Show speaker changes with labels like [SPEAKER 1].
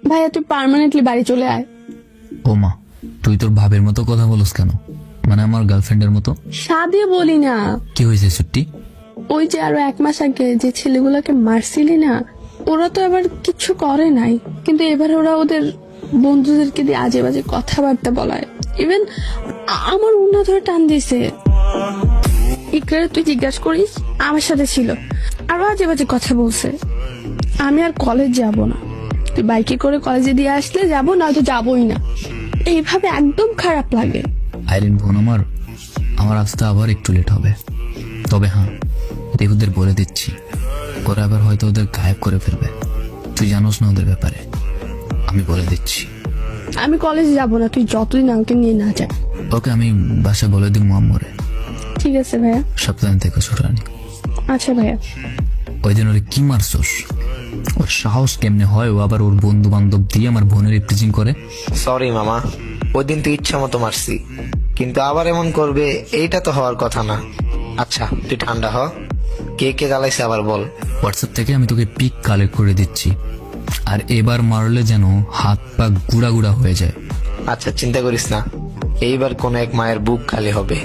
[SPEAKER 1] ভাইয়া তুই পার্মানেন্টলি বাড়ি চলে আয়।
[SPEAKER 2] ও মা, তুই তোর ভাবের মতো কথা বলস কেন? মানে আমার গার্লফ্রেন্ডের মতো?
[SPEAKER 1] সাদে বলি না।
[SPEAKER 2] কি হয়েছে ছুটি?
[SPEAKER 1] ওই যে আরো 1 মাস আগে যে ছেলেগুলোকে মারছিলি না, ওরা তো এবার কিছু করে নাই, কিন্তু এবার ওরা ওদের বন্ধুদেরকে দিয়ে আজে বাজে কথাবার্তা বলায়। ইভেন আমার উন্না ধরে টান দিছে। ইকরারে তুই জিজ্ঞাসা করিস, আমার সাথে ছিল, আরো আজে বাজে কথা বলছে। আমি আর কলেজ যাব না, তুই বাইকে করে কলেজে দিয়ে আসলে যাবো, নয়তো যাবোই না। এইভাবে একদম খারাপ লাগে।
[SPEAKER 2] আইরিন বোন আমার আসতে আবার একটু লেট হবে। তবে হ্যাঁ, দেবুদের বলে দিচ্ছি, ওরা আবার হয়তো ওদের গায়েব করে ফেলবে। তুই জানোস না ওদের ব্যাপারে, আমি বলে দিচ্ছি।
[SPEAKER 1] আমি কলেজে যাব না, তুই যতদিন আমাকে নিয়ে না যা।
[SPEAKER 2] ওকে, আমি বাসায় বলে দিব আম্মুরে।
[SPEAKER 1] ঠিক আছে ভাইয়া।
[SPEAKER 2] সপ্তাহ থেকে ছোট রানি।
[SPEAKER 1] আচ্ছা ভাইয়া।
[SPEAKER 2] ওই দিন ওরে কি মারছস? ওর সাহস কেমনে হয় ও আবার ওর বন্ধু বান্ধব দিয়ে আমার বোনের রিপ্রেজেন্ট করে?
[SPEAKER 3] সরি মামা, ওই দিন তো ইচ্ছা মতো মারছি, কিন্তু আবার এমন করবে এইটা তো হওয়ার কথা না। আচ্ছা তুই ঠান্ডা হ, কে কে জ্বালাইছে আবার বল।
[SPEAKER 2] হোয়াটসঅ্যাপ থেকে আমি তোকে পিক কালেক্ট করে দিচ্ছি, আর এবার মারলে যেন হাত পা গুড়া গুড়া হয়ে যায়।
[SPEAKER 3] আচ্ছা চিন্তা করিস না, এইবার কোন এক মায়ের বুক খালি হবে।